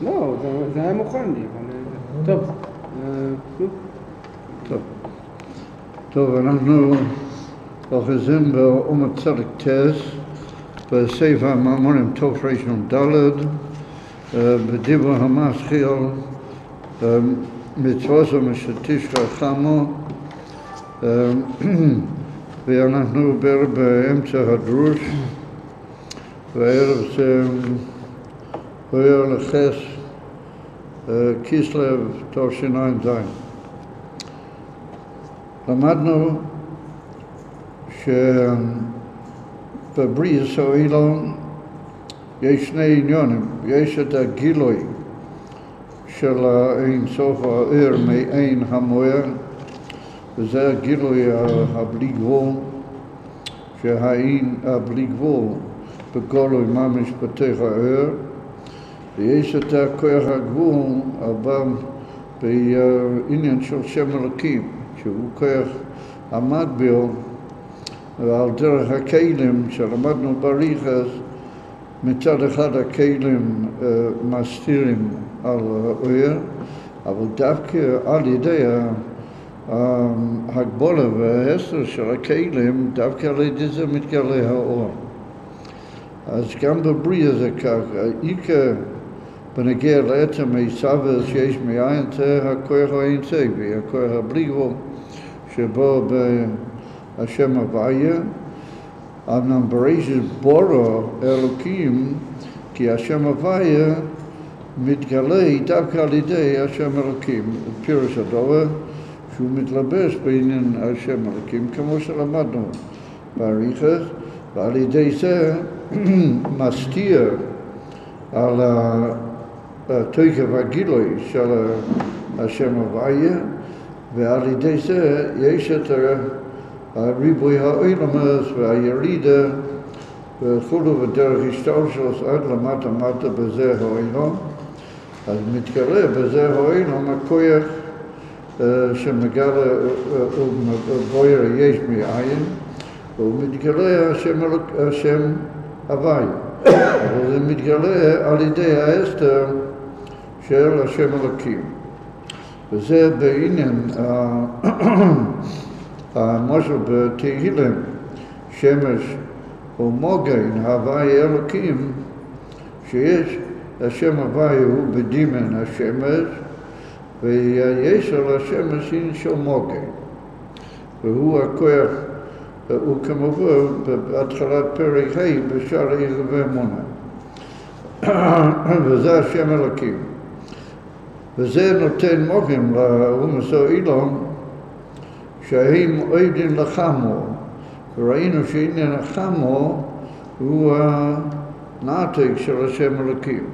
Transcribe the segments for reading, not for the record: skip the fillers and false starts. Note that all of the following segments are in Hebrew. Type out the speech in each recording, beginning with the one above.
לא, זה היה מוכן לי, אבל... טוב, אנחנו אוחזים באום הצדיק טס, בספר המאמרים תרנ"ד, בדיבור המסחיל, מצוות משתיש חכמו, ואנחנו באמצע הדרוש, והערב זה הויר לחס כיסלו תשע"ז. למדנו שבברית ישראל יש שני עניונים. יש את הגילוי של האין סוף העיר מעין המוער, וזה הגילוי הבלי גבול, שהאין הבלי גבול בגולוי ממש בתוך העיר, ויש את כוח הגבול הבא בעניין של שם אלוקים, שהוא כוח המטביל, ועל דרך הכלים שלמדנו בריחס, מצד אחד הכלים מסתירים על העיר, אבל דווקא על ידי הגבולה וההסתר של הכלים, דווקא על ידי זה מתגלה האור. אז גם בבריאה זה כך, העיקר בנגיע לעצם העיסאווה שיש מאין זה הכוח האינסופי, הכוח הבלי גבול שבו בהשם הוויה. אמנם בראשית בורא אלוקים, כי השם הוויה מתגלה דווקא על ידי השם אלוקים, פירוש הדבר שהוא מתלבש בעניין השם אלוקים, כמו שלמדנו באריכות, ועל ידי זה מסתיר על התוקף הגילוי של השם הוויה, ועל ידי זה יש את ריבוי העולמות והירידה וכולו ודרך השתלשלות עד למטה בזה העולם. אז מתגלה בזה העולם הכוח שמגלה ובויר יש מאין, והוא מתגלה השם הוויה. אבל זה מתגלה על ידי ההסתר של השם אלוקים. וזה בעניין משהו בתהילים, שמש ומוגן, הוויה אלוקים, שיש השם הוויה הוא בדימן השמש, ויש על השמש עניין של מוגן. והוא הכוח, הוא כמובן בהתחלת פרק ה' בשער יראה ואמונה. וזה השם אלוקים. וזה נותן מוגן לאומות העולם, שהם עובדים לחמו, וראינו שעניין החמו הוא הנעתק של השם אלוקים.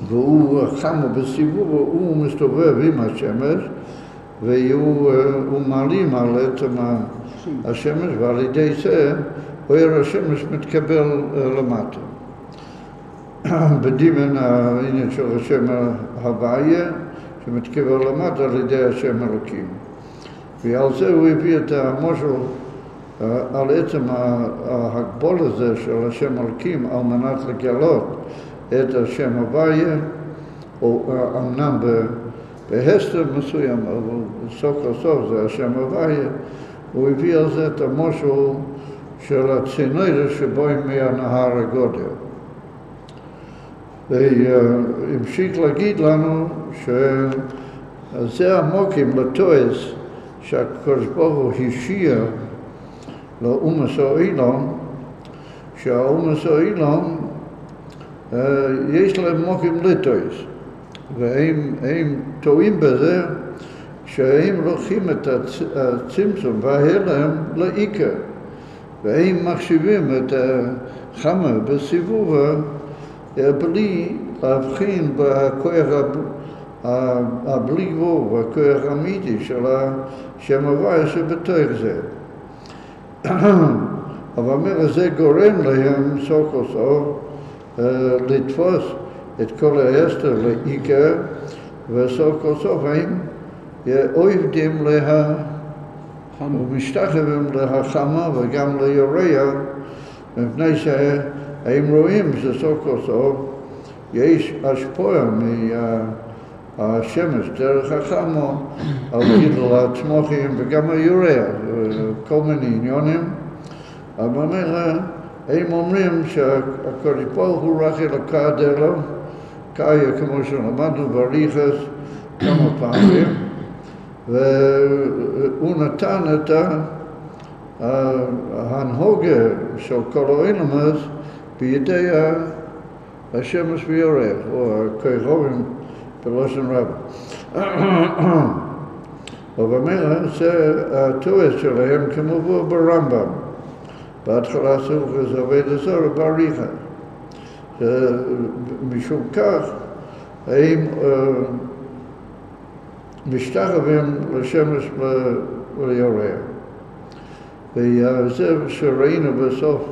והוא חמו בסיבוב, הוא מסתובב עם השמש, והוא מעלים על עצם השמש, ועל ידי זה אור השמש מתקבל למטה. בדימן העניין של השם הוויה, שמתקבל למטה על ידי השם אלוקים. ועל זה הוא הביא את המשל על עצם ההגבול הזה של השם אלוקים, על מנת לגלות את השם הוויה, או אמנם בהסתר מסוים, אבל סוף לסוף זה השם הוויה. הוא הביא על זה את המשל של הצינור שבו מהנהר הגודל. והמשיך להגיד לנו שזה המוקים לטועס שהקדוש ברוך הוא השיע לאומות העולם, שהאומות העולם יש להם מוקים לטועס, והם טועים בזה שהם לוקחים את הצמצום וההלם לעיקר, והם מחשיבים את החמה בסיבובה בלי להבחין בכוח הבלי גבול והכוח האמיתי של השם הוויה שבתוך זה. אבל זה גורם להם סוף כל סוף לתפוס את כל ההסתר לעיקר, וסוף כל סוף הם עובדים ומשתחווים להחמה וגם ליורח, מפני הם רואים שסוף כל סוף יש השפעה מהשמש דרך החמו על גידול הצמחים וגם הירח, כל מיני עניונים. אבל הם אומרים שהקדוש ברוך הוא רק אלוקה דלו, קאיה כמו שלמדנו בריחס כמה פעמים, והוא נתן את ההנהוגה של כל העולמות בידי השמש וירח, או הכוכבים בלשון רבה. ובאמת זה התועס שלהם כמובן ברמב"ם. בהתחלה זה עובד הזוהר בריחס. משום כך הם משתחווים לשמש ולירח. וזה שראינו בסוף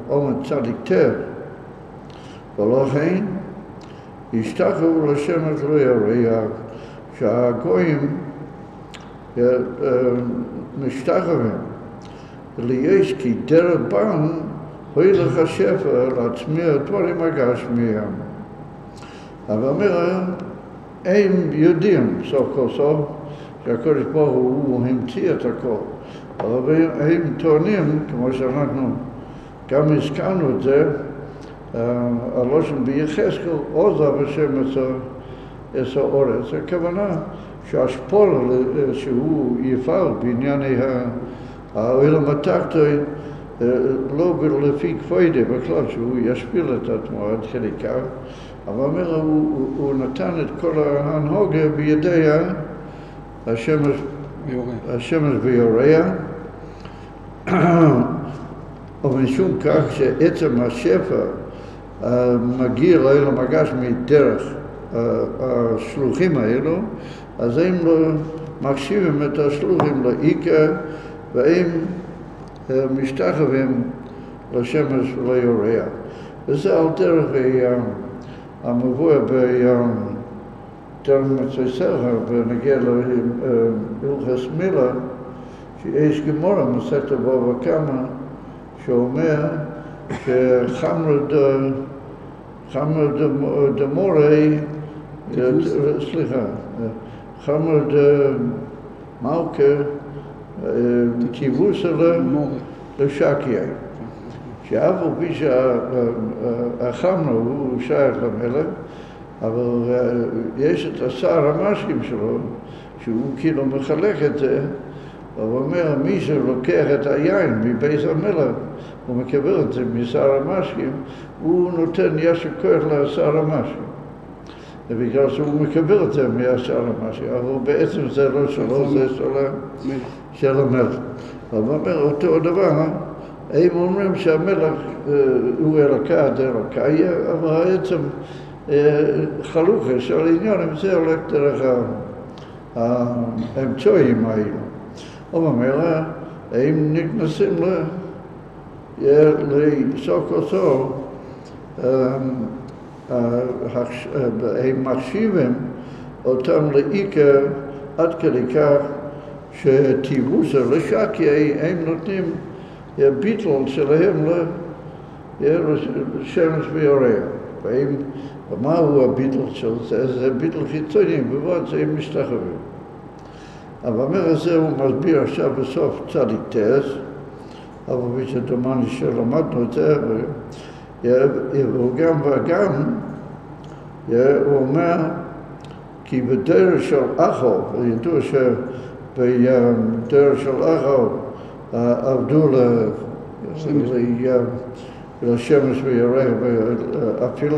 עומד צדיק ט' ולכן השתחוו לשמש ולירח, שהגויים משתחווים ליש כי דרך בן הולך השפע להצמיע דברים הגשמיים. אבל אומר, הם יודעים סוף כל סוף שהקדוש ברוך הוא המציא את הכל. אבל הם טוענים, כמו שאנחנו גם הזכרנו את זה, הלושן ביחזקאל עוזב השם את האורץ. הכוונה שהשפול שהוא יפעל בענייני העולם התחתון לא לפי כבודה בכלל שהוא ישפיל את עצמו עד כדי כך, אבל אומר הוא נתן את כל ההנהוגה בידי השמש ויורח, ומשום כך שעצם השפע מגיע לעולם הגשמי דרך השלוחים האלו, אז הם מחשיבים את השלוחים לעיקר והם משתחווים לשמש ולירח. וזה על דרך המבוא בדרך מצוי סכר בנגיע להלכס מילה, שיש גמורה מסכת בבא קמא שאומר שחמר דמורי, סליחה, חמר דמלכה כיבוס לשקיע. שאף על פי שהחמר הוא שייך למלך, אבל יש את השר המשקים שלו, שהוא כאילו מחלק את זה, הוא אומר, מי שלוקח את היין מבית המלך, הוא מקבל את זה משר המשקים, הוא נותן ישר כוח לשר המשקים. ובגלל שהוא מקבל את זה מהשר המשקים, אבל בעצם זה לא שלו, זה של המלך. אבל אומר אותו דבר, הם אומרים שהמלך הוא אלוקה דאלוקאיה, אבל העצם חלוקה של עניונים זה הולך דרך האמצעים האלו. אבל אומר, הם נכנסים לסוף כל סוף, הם מחשיבים אותם לעיקר עד כדי כך שטיבוסה לשקיה הם נותנים ביטל שלהם לשמש וירח. ומהו הביטל של זה? זה ביטל חיצוני, בבוא זה הם משתחווים. אבל אומר הזה הוא מסביר עכשיו בסוף צדיק ט', אבל מי שדומני שלמדנו את זה, והוא גם הוא אומר כי בדרך של אחו, ידוע שבדרך של אחו עבדו לשמש וירח ואפילו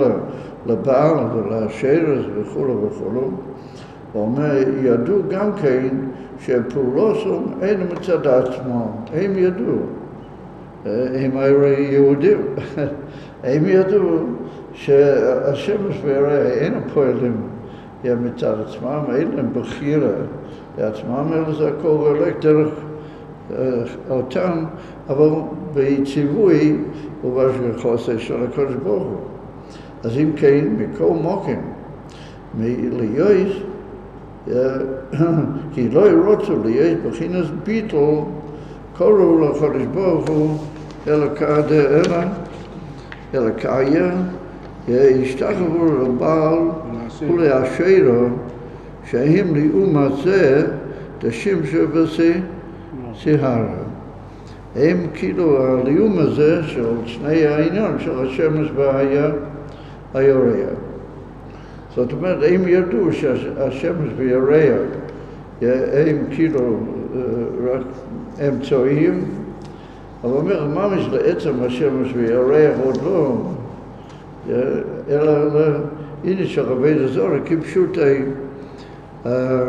לבעל ולשרש וכולו וכולו. הוא אומר, ידעו גם כן שפעולוסם אין מצד עצמו, הם ידעו, הם הרי יהודים, הם ידעו שהשמש וירח אין פועלים מצד עצמם, אין להם בחירה לעצמם, אלא זה הכל הולך דרך אותם, אבל בציווי ובהשגחה של הקדוש ברוך הוא. אז אם כן, מכל מוקם, מלהיות, כי לא רוצו להיות בחינס ביטל, קוראו לקדוש ברוך הוא אלוקה דאלה אלוקיה, השתחוו לבעל ולאשרו, שהם לעומת זה דשימשו בסיהרה. הם כאילו הליום הזה של שני העניין של השמש והירח. זאת אומרת, הם ידעו שהשמש והירח הם כאילו רק אמצעיים, אבל אומר, ממש לעצם השמש והירח עוד לא, אלא הנה שרבי דזור כפשוטי,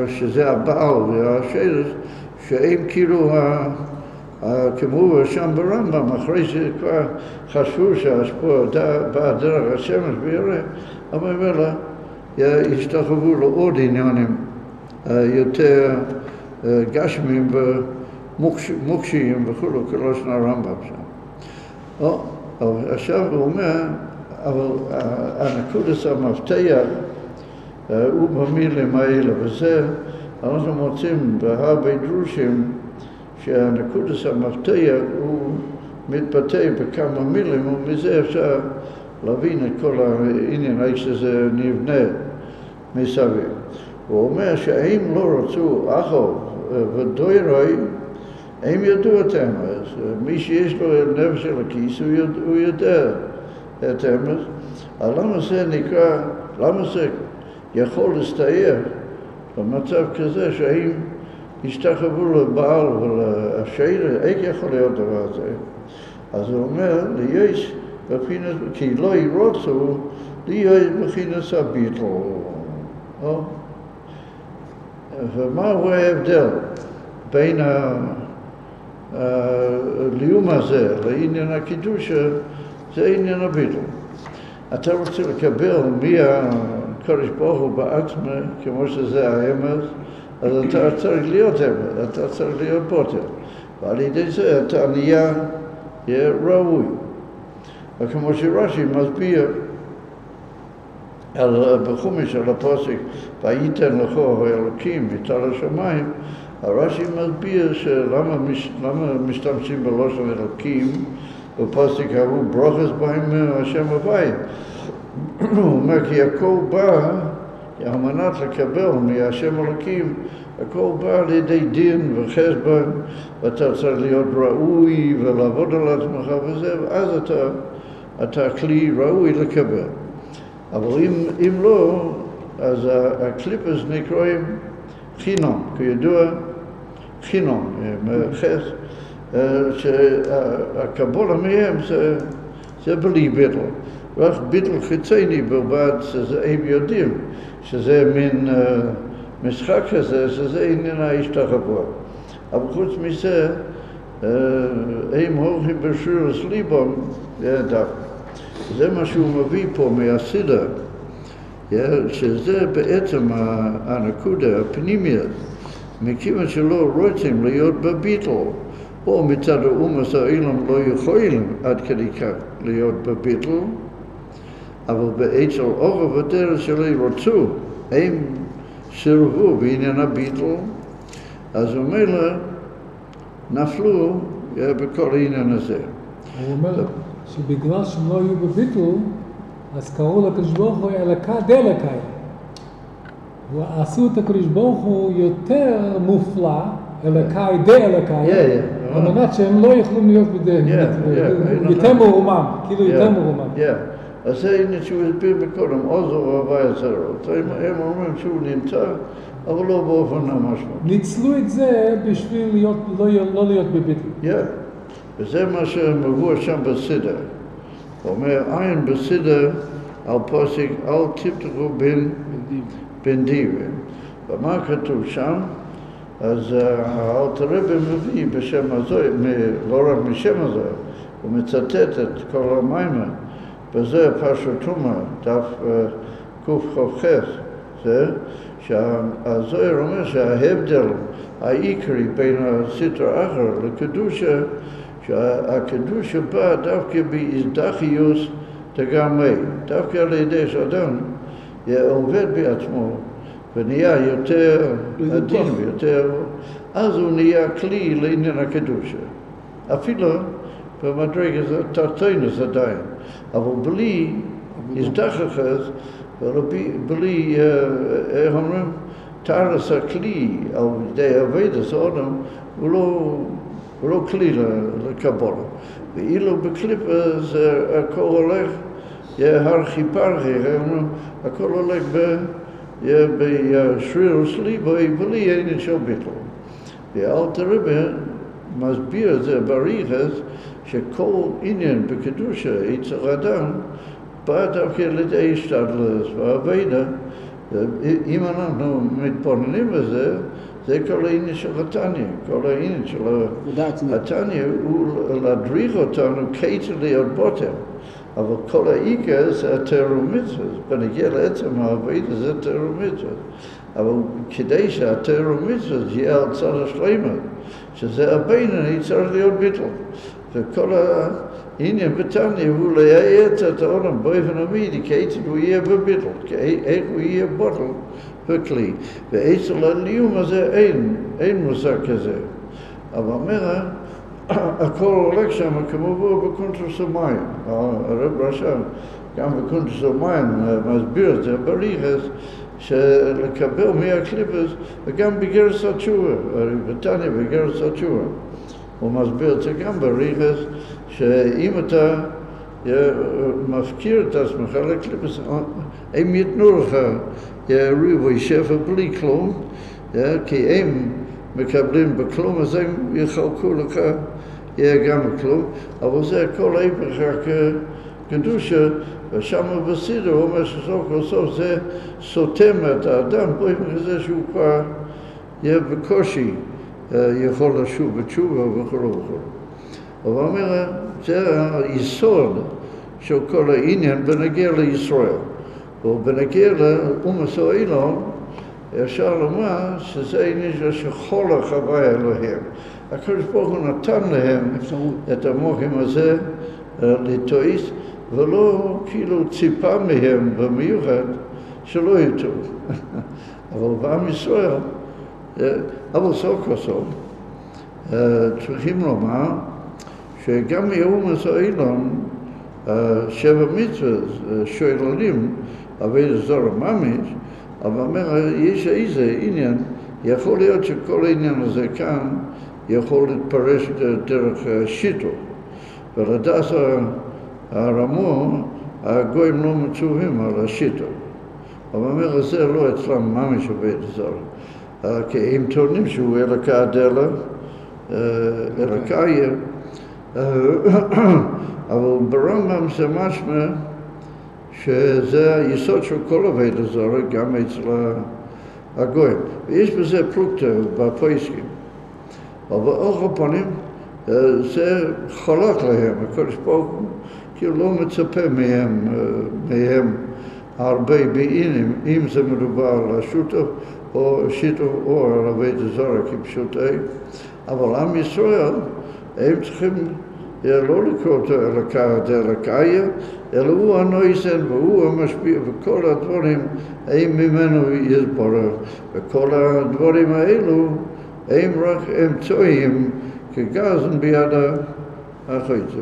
שזה הבעל והשרש, שהם כאילו כמו שם ברמב"ם, אחרי שכבר חשבו שהשפוע בא דרך השמש וירח, אבל אומר השתחוו לעוד עניינים יותר גשמיים ומוקשיים וכולו, כמו שנה רמב"ם שם. עכשיו הוא אומר, אבל הנקודת המפתח הוא במילים האלה, וזה אנחנו מוצאים בהרבה דרושים שהנקודת המפתח הוא מתבטא בכמה מילים, ומזה אפשר להבין את כל העניין, איך שזה נבנה מסביב. הוא אומר שהם לא רצו אחו ודוירוי, הם ידעו את אמס. מי שיש לו נפש של הכיס, הוא יודע את אמס. למה זה נקרא, למה זה יכול להסתער במצב כזה שהם השתחוו לבעל ולשרש, איך יכול להיות דבר הזה? אז הוא אומר, ליש בבחינת, כי לא ירוצו, להיות בבחינת הביטל. ומהו ההבדל בין הליום הזה לעניין הקידוש, זה עניין הביטל. אתה רוצה לקבל מהקדוש ברוך הוא בעצמו, כמו שזה האמס, אז אתה צריך להיות אמס, אתה צריך להיות פוטר. ועל ידי זה אתה נהיה ראוי. וכמו שרש"י מסביר בחומש על הפסוק, וייתן לך אלוקים מטל השמיים, הרש"י מסביר שלמה משתמשים בלשון אלוקים, בפסוק ההוא ברוכס בהם השם הוויה. הוא אומר כי הכל בא, על מנת לקבל מהשם אלוקים, הכל בא על ידי דין וחשבון, ואתה צריך להיות ראוי ולעבוד על עצמך וזה, ואז אתה כלי ראוי לקבל. אבל אם לא, אז הקליפס נקראים חינום, כידוע חינום, חס, שהקבולה מהם זה בלי ביטל. רק ביטל חיצוני בלבד, הם יודעים שזה מין משחק כזה, שזה עניין ההשתחוות. אבל חוץ מזה, הם הולכים בשירוס ליבם דווקא. זה מה שהוא מביא פה מהסדר, שזה בעצם הנקודה הפנימית, מכיוון שלא רוצים להיות בביטל, או מצד האומות העולם לא יכולים עד כדי כך להיות בביטל, אבל בעצם אורח ודרך שלא רצו, הם סירבו בעניין הביטל, אז הוא אומר, נפלו בכל העניין הזה. הוא אומר שבגלל שהם לא היו בביטל, אז קראו לקדוש ברוך הוא אלוקה דאלוקיה. עשו את הקדוש ברוך הוא יותר מופלא, אלוקה דאלוקיה, על מנת שהם לא יכולים להיות יותר מרומם, כאילו יותר מרומם. אז זה עניין שהוא הסביר מקודם, עוזר והוויה זרות. הם אומרים שהוא נמצא, אבל לא באופן המשמעות. ניצלו את זה בשביל לא להיות בביטל. וזה מה שמבוא שם בסדר. הוא אומר, עין בסדר על פוסק, אל תפתחו בין דיבים. ומה כתוב שם? אז האלטר רבי מביא בשם הזוהר, לא רק משם הזוהר, הוא מצטט את כל המיימר. וזה פרשת תרומה, דף קכ"ח, זה שהזוהר אומר שההבדל העיקרי בין הסטרא אחרא לקדושה, שהקדושה בא דווקא בהזדחיות דגמרי, דווקא על ידי שאדם עובד בעצמו ונהיה יותר עדין ויותר, אז הוא נהיה כלי לעניין הקדושה. אפילו במדרגה תחתונה עדיין, אבל בלי הזדחכת, בלי, איך אומרים, תארס הכלי על ידי עבודת האדם, הוא לא כלי לקבלה. ואילו בקליפה זה הכל הולך, הרחי פרחי, הכל הולך בשריר סליבוי, בלי עניין של ביטול. ואלתר רבי מסביר את זה בריחס, שכל עניין בקדושה, יצר אדם, בא דווקא לידי השתדלות והעבודה. אם אנחנו מתבוננים בזה, זה כל העניין של התניא. כל העניין של התניא הוא להדריך אותנו כיצד להיות בוטם. אבל כל העיקר זה התורה ומצוות. בנגיע לעצם העבודה זה תורה ומצוות. אבל כדי שהתורה ומצוות יהיה על צד השלמה, שזה הבינוני, צריך להיות ביטול. וכל העניין בתניא הוא לייעץ את העולם באופן אמיתי, כיצד הוא יהיה בביטול, איך הוא יהיה בוטל בכלי. ואצל הליום הזה אין מושג כזה. אבל אומר, הכל הולך שם כמו בקונטרס המים. הרב רשם, גם בקונטרס המים מסביר את זה בריחס, שלקבל מהקליפס, וגם בגרס התשובה, בתניא בגרס התשובה. הוא מסביר את זה גם בריחס, שאם אתה מפקיר את עצמך לקליפס, הם ייתנו לך ריבוי שפע בלי כלום, כי הם מקבלים בכלום, אז הם יחלקו לך, יהיה גם בכלום, אבל זה הכל ההפך הקדושה, ושם בסדר הוא אומר שסוף כל סוף זה סותם את האדם, באופן כזה שהוא כבר יהיה בקושי, יכול לשוב בתשובה וכו' וכו'. אבל אומר, זה היסוד של כל העניין בנגיע לישראל. ובנגיע לאומות העולם, אפשר לומר שזה עניין שכל החוויה אלוהים. הקדוש ברוך הוא נתן להם את המוחים הזה לטועיס, ולא כאילו ציפה מהם במיוחד שלא יטעו. אבל בעם ישראל, אבל סוף כל סוף, צריכים לומר שגם מאומות העולם, 7 מצוות שואלים עבודת זרה ממש, אבל אומר, יש איזה עניין, יכול להיות שכל העניין הזה כאן יכול להתפרש דרך שיטו. ולדעת הרמו, הגויים לא מצווים על השיטו. אבל אומר, זה לא אצלם ממש עבודת זרה. כי הם טוענים שהוא אלוקה דלה, אלוקאיה, אבל ברמב"ם זה משמע שזה היסוד של כל עבודת זרה, גם אצל הגויים. ויש בזה פלוגתא בפוסקים. אבל באורח הפנים זה חולק להם, הקדוש ברוך הוא כאילו לא מצפה מהם הרבה בעניינים, אם זה מדובר על השיטו או על עבודת זרה כפשוטי. אבל עם ישראל, הם צריכים לא לקרוא אותו אלוקאיה, אלא הוא הנויסן והוא המשפיע, וכל הדברים הם ממנו יסברו. וכל הדברים האלו הם רק אמצעים כגזן ביד החוצה.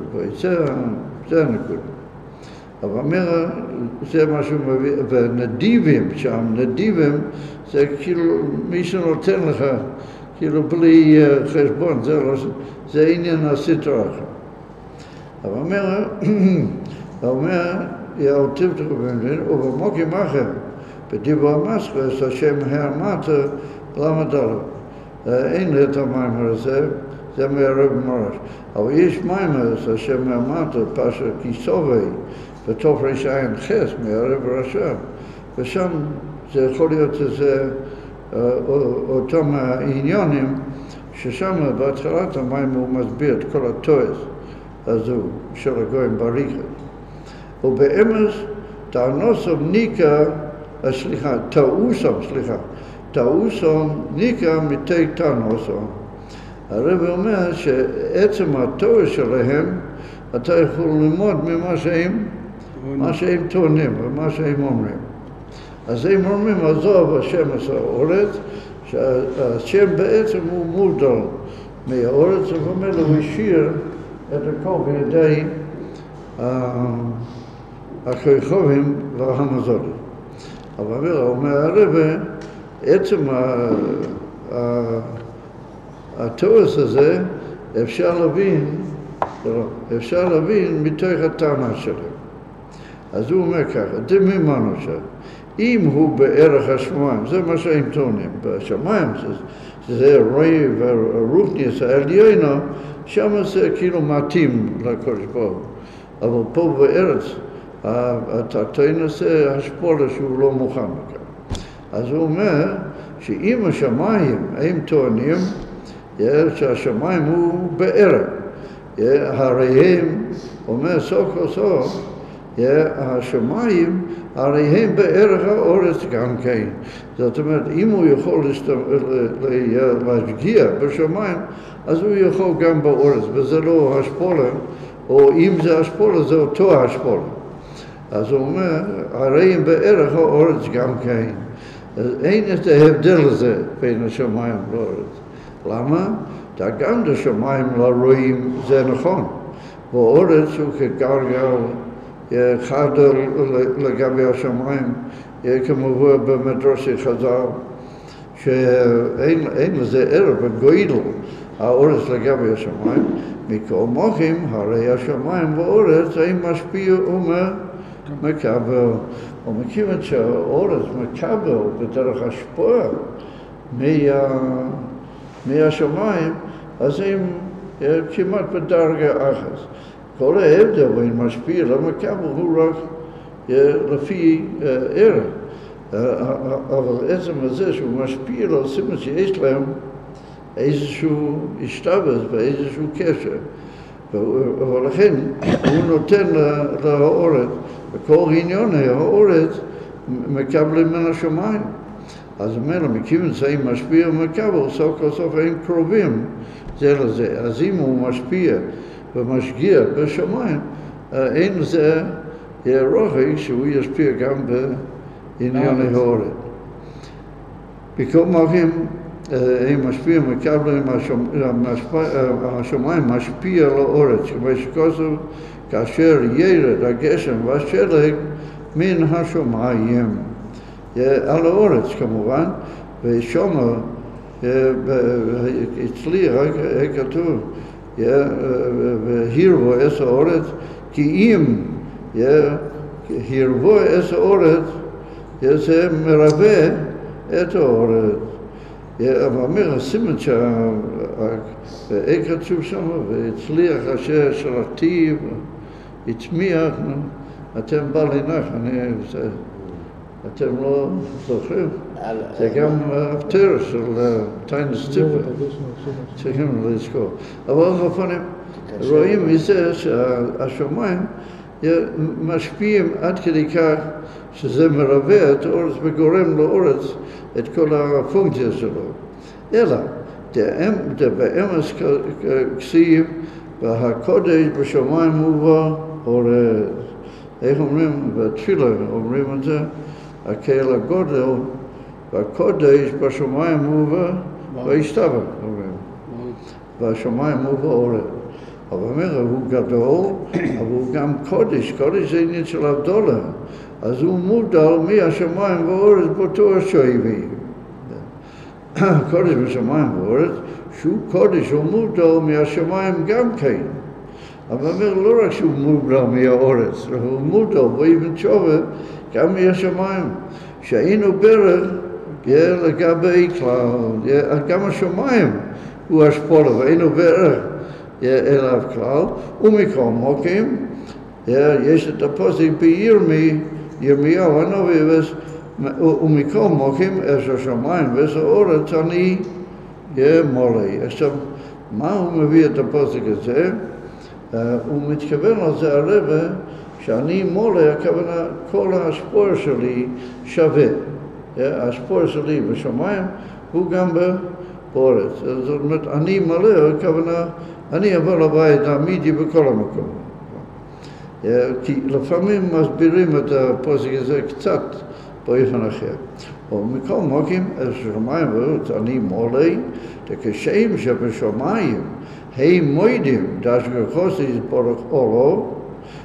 זה הנקודה. אבל אומר, זה מה שהוא מביא, ונדיבים שם, נדיבים זה כאילו מי שנותן לך, כאילו בלי חשבון, זה עניין הסתרה. אבל אומר, יאותיב תחובין, ובמוקים אחר, בדיבור המסחס, השם הרמתה, למה דלו. אין את המיימר הזה, זה מהרב מורש. אבל יש מיימר, השם הרמתה, פשע כיסובי, בתוך רשעין חס, מהרב רשע, ושם זה יכול להיות איזה אותם העניונים, ששם בהתחלת המים הוא מסביר את כל התועס הזו של הגויים בריחס. ובאמס תאנוסום ניקה, תאוסום ניקה מתי תאנוסום. הרב אומר שעצם התואר שלהם, אתה יכול ללמוד ממה שהם טוענים ומה שהם אומרים. אז הם אומרים, עזוב השם עשה אורץ, שהשם בעצם הוא מובדל מהאורץ, ואומר לו, הוא השאיר את הכל בידי הכוכבים והמזורים. אבל אומר הרבה, עצם התיאוריה הזה אפשר להבין מתוך הטענה שלהם. אז הוא אומר ככה, דמימנו שם, אם הוא בערך השמיים, זה מה שהם טוענים, בשמיים, שזה רואי והרוחניס העליונה, שם זה כאילו מתאים לקדוש ברוך הוא. אבל פה בארץ, התחתון הזה השפולה שהוא לא מוכן לכך. אז הוא אומר שאם השמיים הם טוענים, שהשמיים הוא בערך, הרי הם, אומר סוף כל סוף, השמיים הרי הם בערך האורץ גם כן. זאת אומרת, אם הוא יכול להשגיע בשמיים, אז הוא יכול גם באורץ, וזה לא השפולה, או אם זה השפולה, זה אותו השפולה. אז הוא אומר, הרי הם בערך האורץ גם כן. אז אין את ההבדל הזה בין השמיים לאורץ. למה? גם השמיים לא רואים, זה נכון. באורץ הוא כגרגל, אחד לגבי השמיים, כמובן במדרשי חז"ל, שאין לזה ערך בגודל האורץ לגבי השמיים, מכל מוחים, הרי השמיים והאורץ הם משפיע ומקבל. ומכיוון שהאורץ מקבל בדרך השפעה מהשמיים, אז הם כמעט בדרגה אחת. כל ההבדל בין משפיע למקבל הוא רק לפי ערך. אבל עצם הזה שהוא משפיע לו, סימן שיש להם איזשהו השתבץ ואיזשהו קשר. ולכן הוא נותן לאורץ, וכל עניוני האורץ מקבלים מן השמיים. אז אומר לו, מכיוון שהם משפיע ומקבל, סוף כל סוף הם קרובים זה לזה. אז אם הוא משפיע ומשגיע בשמיים, אין לזה רוחק שהוא ישפיע גם בענייני האורץ. בכל מקום הם משפיעים ומקבלים, השמיים משפיע על האורץ, כמו שכתוב, כאשר ירד הגשם והשלג מן השמיים. על האורץ כמובן, ושם אצלי כתוב, והירבו את האורץ, כי אם הירבו את האורץ, זה מרבה את האורץ. אבל אומר, הסימן איך כתוב שם, והצליח אשר שלחתי, הצמיח, אתם בא לנח, אתם לא זוכרים? זה גם הפטר של טיינס ציפה, צריכים לזכור. אבל לפעמים רואים מזה שהשמיים משפיעים עד כדי כך שזה מרבה את האורץ וגורם לאורץ את כל הפונקציה שלו. אלא, באמס כסיב, והקודש בשמיים הוא באורץ. איך אומרים? בתפילה אומרים את זה, הקהל הגודל, והקודש בשמיים הוא וישתבח, אומרים. והשמיים הוא באורץ. אבל אומר, הוא גדול, אבל הוא גם קודש. קודש זה עניין של הבדולה. אז הוא מודל מהשמיים והאורץ באותו השואבי. קודש בשמיים והאורץ, שהוא קודש, הוא מודל מהשמיים גם כן. אבל אומר, לא רק שהוא מודל מהאורץ, הוא מודל באבן תשובה גם מהשמיים. שהיינו ברך לגבי כלל, גם השמיים הוא השפולה, והיינו ברך אליו כלל, ומכל מוקים, יש את הפוסק בירמיהו הנביא, ומכל מוקים, אש השמיים ואש האורץ אני מולא. עכשיו, מה הוא מביא את הפוסק הזה? הוא מתכוון על זה הרבה, שאני מולא, הכוונה, כל השפור שלי שווה. השפור שלי בשמיים הוא גם באורץ. זאת אומרת, אני מלא, הכוונה, אני אבוא לבית תמידי בכל המקום. כי לפעמים מסבירים את הפוסק הזה קצת באופן אחר. ומכל מוקים, השמיים ואורץ אני מולא, כשם שבשמיים הם מוידים דשגחו יתברך אורו,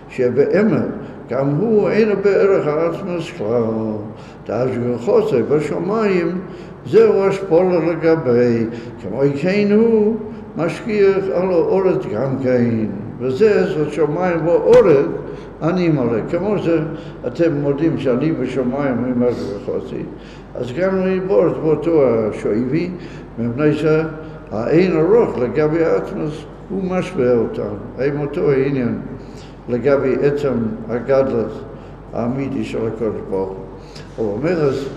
שבאמת גם הוא אין בערך העצמוס כלל. דהשגחוסי בשמיים זהו השפולה לגבי, כמו כן הוא משגיח על האורץ גם כן. וזה זאת שמיים ואורץ אני מלא. כמו שאתם מודים שאני בשמיים עם השגחוסי, אז גם נעבור באותו השואבי, מפני שהאין ארוך לגבי העצמוס הוא משווה אותנו. עם אותו העניין לגבי עצם הגדלות האמיתי של הקדוש ברוך הוא. הוא אומר אז,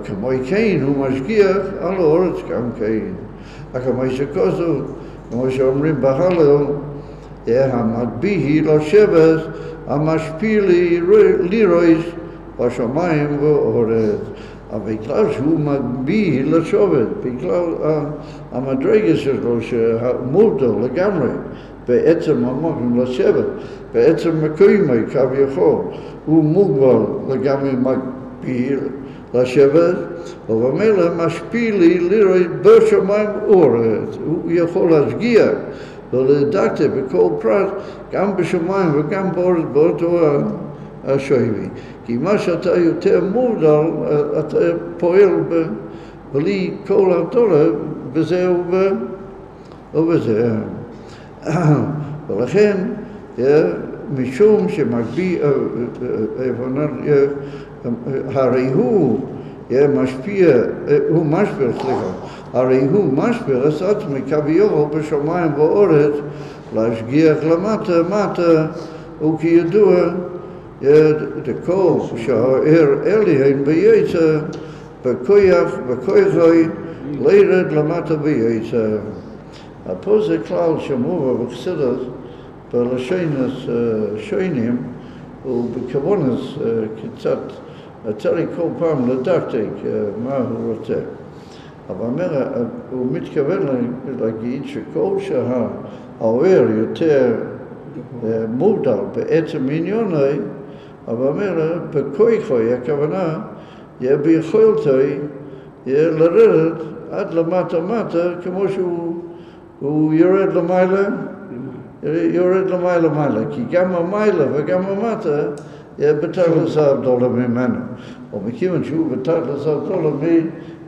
כמו כן הוא משגיח על האורץ גם כן. כמו שכוזו, כמו שאומרים בהלל, המגביה לשבת, המשפיל לירוש בשמיים ואורץ. אבל בגלל שהוא מגביה לשבת, בגלל המדרגה שלו שמובדל לגמרי, בעצם המקום לשבת, בעצם מקומי כביכול, הוא מוגבל לגמרי מגביה לשבת, ובמילא משפיל לירוש בשמיים ואורץ. הוא יכול להשגיח ולדקת בכל פרט, גם בשמיים וגם באותו השואבי. כי מה שאתה יותר מודע, אתה פועל בלי כל התורה, בזה ובזה. ולכן, משום שמגביה, הרי הוא משפיע, הוא משפיע, הרי הוא משפיע את עצמי כביכול בשמיים ואורץ, להשגיח למטה, וכידוע, דקול שהאר אליהן ביצע, בכוחי לירד למטה ביצע. פה זה כלל שמובא בחסידות, בלשונס שונים, ובכוונס קצת, צריך כל פעם לדקדק מה הוא רוצה. אבל הוא מתכוון להגיד שכל שהאור יותר מובדל בעצם עניוני, אבל אומר, בכוחי, הכוונה, יהיה ביכולתי, יהיה לרדת עד למטה, כמו שהוא יורד למעלה, כי גם המעלה וגם המטה, יהיה בתכלס הגדולה ממנו. ומכיוון שהוא בתכלס הגדולה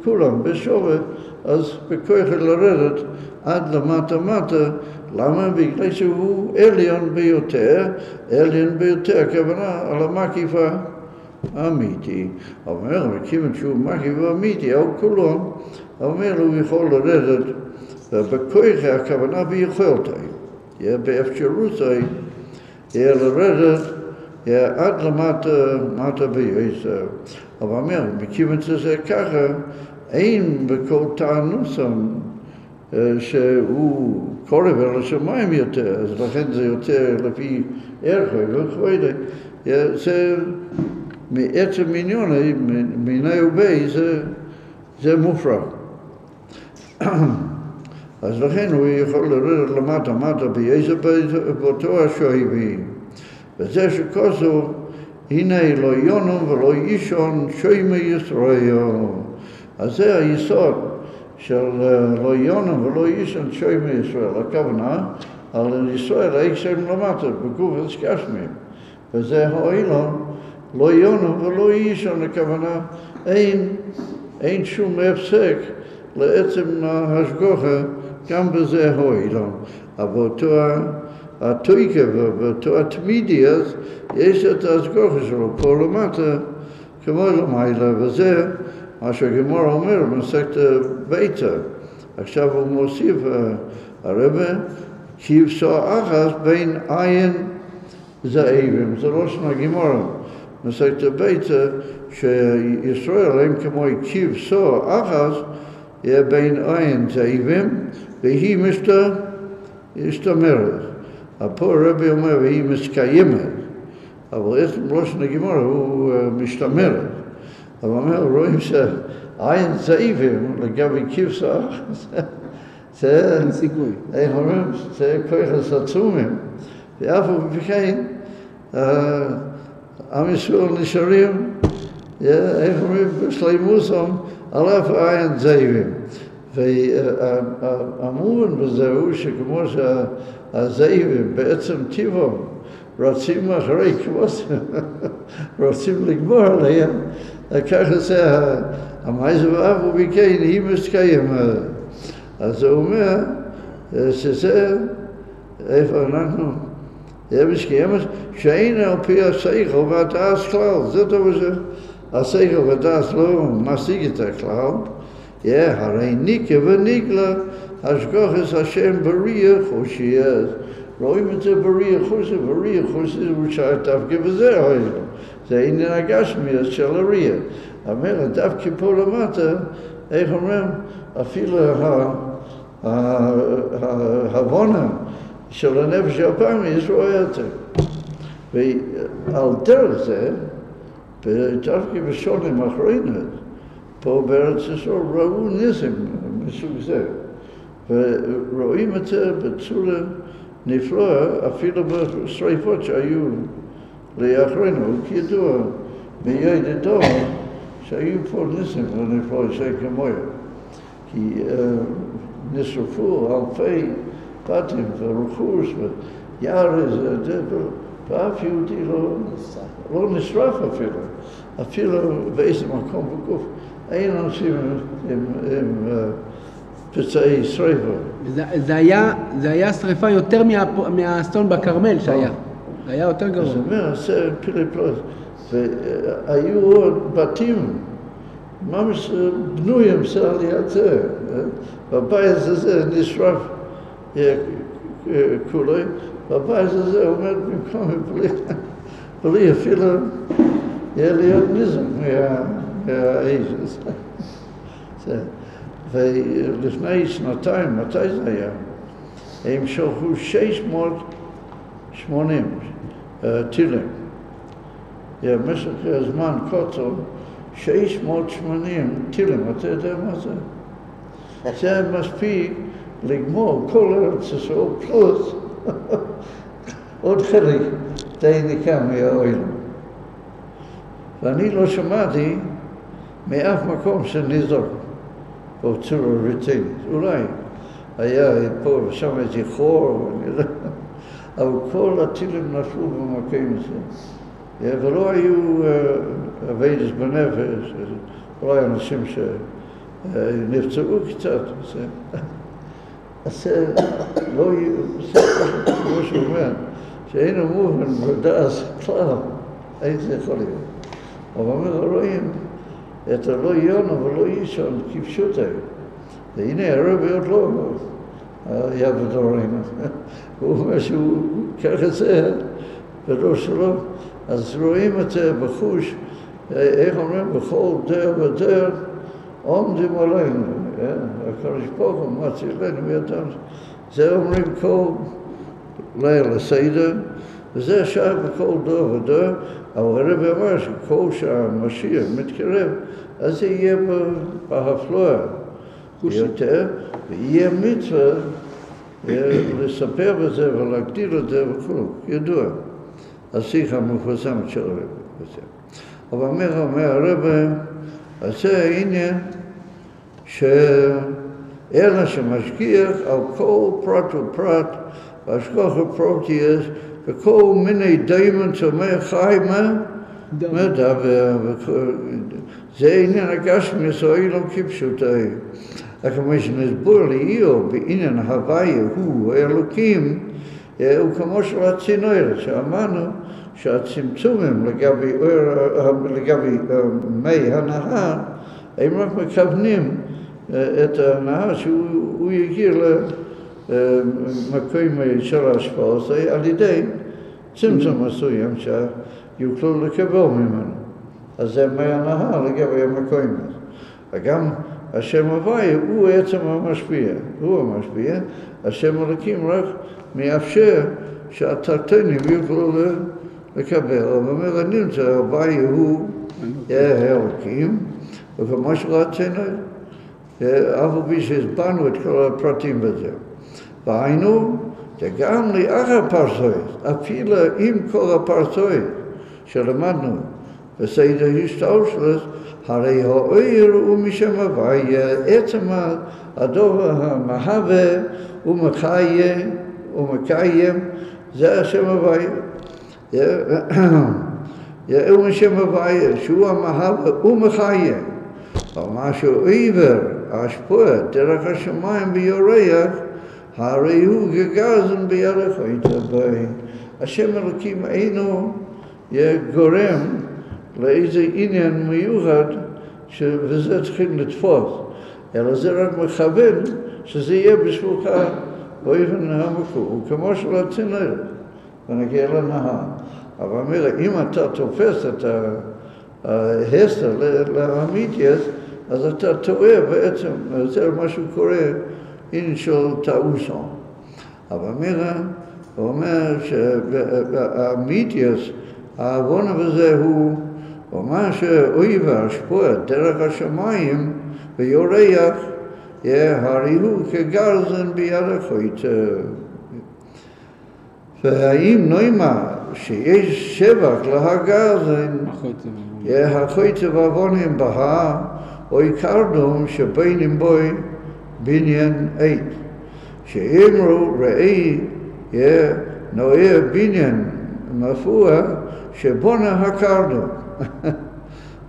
מכולם בשורת, אז בכוחי לרדת עד למטה, למה? בגלל שהוא עליון ביותר, הכוונה על המקיפה האמיתי. אומר, מכיוון שהוא מקיפה אמיתי, על כולו, אומר, הוא יכול לרדת, ובכוחי הכוונה ביכולתי, באפשרותי, לרדת עד למטה ביועצר. אבל אומר, מכיוון שזה ככה, אין בכל טענוסם, שהוא קורב על השמיים יותר, אז לכן זה יותר לפי ערכי וכו'. זה מעצם עניוני, מיני ובי, זה מופרע. אז לכן הוא יכול לרדת למטה באיזה באותו השואבי. וזה שכוסו, הנה לא יונום ולא אישון שוימי ישראל. אז זה היסוד. של לא יונם ולא אישן שוימי ישראל, הכוונה על ישראל, איך שהם למטה, בגוף הסגשמים. וזה האילון, לא יונם ולא אישן, הכוונה, אין שום הפסק לעצם ההשגוחה, גם בזה האילון. אבל אותו התויקה ואותו התמידי, אז יש את ההשגוחה שלו פה למטה, כמו למעלה, וזה מה שהגמרא אומר במסכת ביתא. עכשיו הוא מוסיף הרבה, כבשו אחת בין עין זאבים. זה לא שנה גמרא. מסכת ביתא, שישראל הם כמו כבשו אחת בין עין זאבים, והיא משתמרת. פה רבי אומר, והיא מסקיימת. אבל לא שנה גמרא הוא משתמרת. אבל אומר, רואים שעין זאבים לגבי כבשה, זה סיכוי. איך אומרים? זה כוחס עצומים. ואף וכן, עם ישראל נשארים, איך אומרים? בשלימוסם, על אף עין זאבים. והמובן בזה הוא שכמו שהזאבים בעצם טבעם, רוצים אחרי כבוס, רוצים לגמור עליהם, ככה זה המייז ואב וביקן, היא מסתקיים. אז הוא אומר שזה, איפה אנחנו, מסתקיים, שאין על פי השכל והדעת כלל, זה דבר שהשכל והדעת לא משיג את הכלל, הרי ניקה ונגלה, השגוחת השם בריח חושייס. רואים את זה בריח חושייס, בריח חושייס הוא שייך דווקא בזה אוהב. זה עניין הגשמיות של הריח. אומר, דווקא פה למטה, איך אומרים, אפילו ההבונה של הנפש הפעמי רואה את זה. ועל דרך זה, דווקא בשונים אחרים, פה בארץ ישראל ראו ניסים מסוג זה. ורואים את זה בצורה נפלאה, אפילו בשריפות שהיו לאחרינו, כידוע, מידידו, שהיו פה ניסים ונפלאה שכמוהם. כי נשרפו אלפי בתים ורכוש ויער, ואף יהודי לא נשרף אפילו באיזה מקום בגוף. אין אנשים עם פצעי שריפה. זה היה שריפה יותר מהאסון בכרמל שהיה. זה היה יותר גרוע. אז אומר, זה פילי פלוס. והיו עוד בתים, ממש בנויים על יד זה. בבית הזה נשרף כולי, בבית הזה עומד במקום בלי אפילו יהיה להיות נזם מהאיש הזה. ולפני שנתיים, מתי זה היה? הם שלחו 680 טילים. במשך הזמן קוצר, 680 טילים, אתה יודע מה זה? זה מספיק לגמור כל ארץ ישראל פלוס עוד חלק די ניכר מהעולם. ואני לא שמעתי מאף מקום שנזרק בצורה רצינית. אולי היה פה ושם איזה חור, אבל כל הטילים נפלו במקום הזה. ולא היו עבודת בנפש, לא היו אנשים שנפצעו קצת. אז לא יהיו, כמו שאומר, שאין מובן בדעת כלל, אין זה יכול להיות. אבל אומר, רואים את הלא יונה ולא אישון כפשוט היו. והנה הרבי עוד לא היה בדורנו. הוא אומר שהוא ככה זה בדור שלו. אז רואים את זה בחוש, איך אומרים, בכל דר ודר עומדים עלינו. הקדוש ברוך הוא מציל לנו וידם. זה אומרים כל לילה סדר, וזה שייך בכל דור ודור. אבל הרבי אמר שכל שהמשיח מתקרב, אז זה יהיה בהפלואה יותר, ויהיה מצווה לספר בזה ולהגדיר את זה וכו', ידוע. השיחה המפורסמת של הרבי. אבל אומר הרבי, אז זה העניין שאלה שמשגיח על כל פרט ופרט, והשגחה פרוטי וכל מיני דיימן צומח חי מדבר, זה עניין הגשמי, זה אילום כפשוטי. כמו שנסבור לאיוב בעניין הוויה הוא האלוקים, הוא כמו של הצינורת, שאמרנו שהצמצומים לגבי מי הנהר, הם רק מכוונים את הנהר שהוא יגיע למקום של ההשפעה, זה על ידי צמצום מסוים שיוכלו לקבל ממנו. אז זה מי הנהר לגבי המקום הזה. וגם השם הוויה הוא עצם המשפיע, הוא המשפיע, השם אלוקים רק מאפשר שהתחתונים יוכלו לקבל. אבל אומר הנמצא, הוויה הוא האלוקים, וכמו שרצינו, אף על פי שהסברנו את כל הפרטים בזה. והיינו, זה גם לאחר פרסויות, אפילו עם כל הפרסויות שלמדנו בסדר השתלשלות, הרי האור הוא משם הוויה, עצם הדבר המהווה ומקיים, זה השם הוויה. הוא השם הוויה, שהוא המהווה, הוא מחיה. אבל מה שהוא עיוור, השפוע, דרך השמיים ביורח, הרי הוא גגזן בירך היתבי. השם אלוקים אינו גורם לאיזה עניין מיוחד וזה צריכים לתפוס, אלא זה רק מכוון שזה יהיה בשבילך באופן המקור, כמו של הצינור, ונגיע לנהר. אבל אומר, אם אתה תופס את ההסתר לאמיתיאס, אז אתה טועה בעצם, זה משהו קורה אין של טעוסון. אבל הוא אומר שהאמיתיאס, העוון הזה הוא מה שאויב השפוע דרך השמיים ויורח, הרי הוא כגרזן בירך היתר. והאם נאמר שיש שבח להגרזן, החויצה ועוונים בהר, או קרדום שבינים בוי בניין עית. שאמרו ראי נועה בניין מפוע שבונה הקרדום.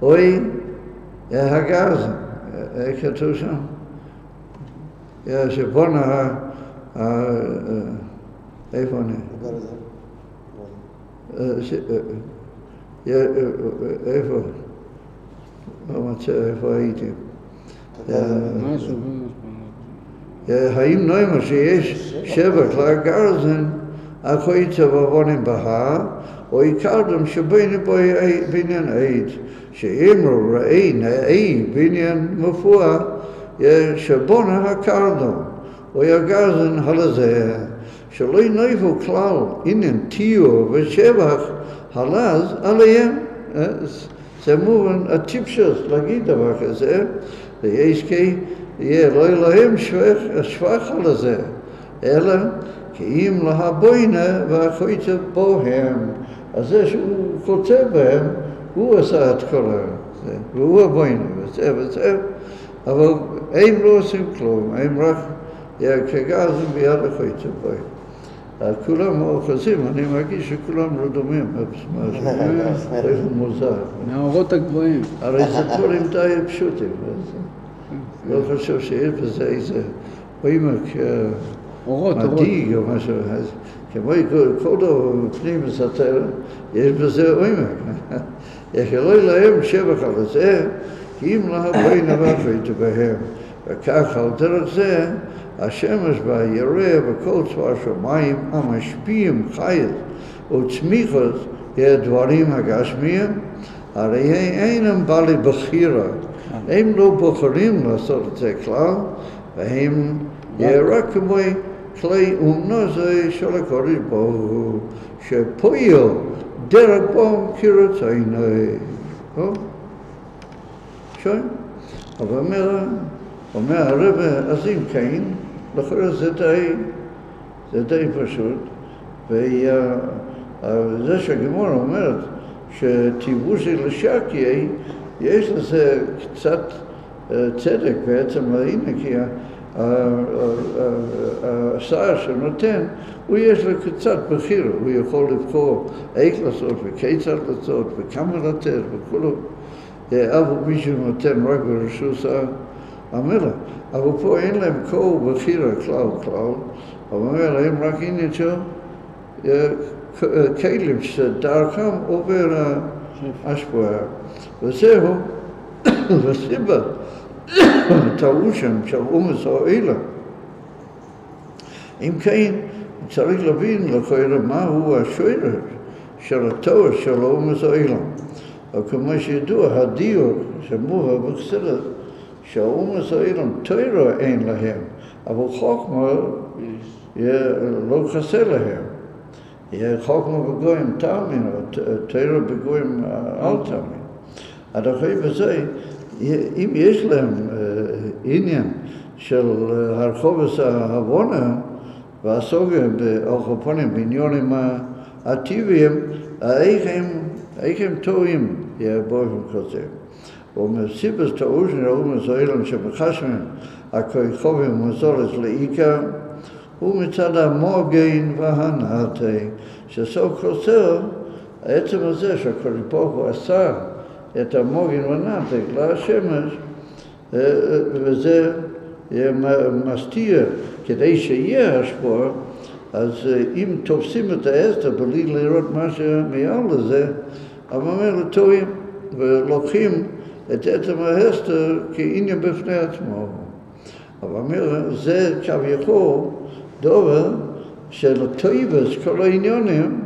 אוי הגרזן, איך כתוב שם? שבונה איפה אני? איפה? לא מצא איפה הייתי. האם נאמר שיש שבח לגרזן, החויצה ועוונים בהר, או קרדום שבינים בוי בניין עית, שאמרו ראי נאי בניין מפוע שבונה הקרדום, או הגרזן הלזה, שלא ינאיבו כלל עניין תיאור ושבח הלז עליהם. זה מובן הטיפשוס להגיד דבר כזה, ויש כי יהיה לא אלוהים שבח הלזה, אלא כי אם להבוינה והחויצה בוהם, אז זה שהוא קוצה בהם, הוא עשה את כל זה, והוא הבוינה, וזה, אבל הם לא עושים כלום, הם רק כגזים ביד החויצה בוהם. כולם אוחזים, אני מרגיש שכולם לא דומים, זה מוזר. מהאורות הגבוהים. הרי זה דברים די פשוטים, לא חושב שיש בזה איזה עומק מדאיג או משהו, כמו כל דבר פנים מסתר, יש בזה עומק. יכלוי להם שבח על זה, כי אם להבוינה והחויצה בהם, וכך על דרך זה, השמש והירח וכל צבא השמיים המשפיעים חיות וצמיחות דברים הגשמיים, הרי אינם בעלי בחירה, הם לא בוחרים לעשות את זה כלל, והם רק כמו כלי אומנה זה של הקודש ברוך הוא, שפועל דרך בו כרצונו. שומעים? אבל אומר הרב, אז אם כן, לכאורה זה די פשוט, וזה שהגמרא אומרת שטיבושי לשקיה, יש לזה קצת צדק בעצם, הנה, כי השר שנותן, הוא יש לו קצת בחיר, הוא יכול לבחור איך לעשות וכיצד לעשות וכמה לתת וכולו, אבל מישהו נותן רק ברשות המלך. אבל פה אין להם כל בחירה כלל, אבל אומר להם רק עניין של כלים שדרכם עובר השפעה. וזהו, וסיבה, טעושם של אומץ העולם. אם כן, צריך להבין לכאורה מהו השורש של התואר של אומץ העולם. אבל כמו שידוע, הדיוק שמובא בחסידות, שהאומץ העולם תורה אין להם, אבל חוכמה לא חסר להם. חוכמה בגויים תאמין, או תורה בגויים אל תאמין. עד אחרי בזה, אם יש להם עניין של הרחובס ההבונה והסוגה באורחופונים, בעניונים הטבעיים, איך הם טועים באופן כזה. ומסיבס טעושן האומץ העולם שבחשמם הכוכבים ומזולת לעיקר, הוא מצד המוגן והנעתי, שסוף חוסר העצם הזה שהקדוש ברוך הוא עשה את המוגן והנתק לשמש, וזה מסתיר, כדי שיהיה השפוע, אז אם תופסים את האסתר בלי לראות מה שמעל לזה, אבל אומר לטועים, ולוקחים את עצם האסתר כעניין בפני עצמו. אבל אומר, זה כביכול דבר של טויבס, כל העניונים,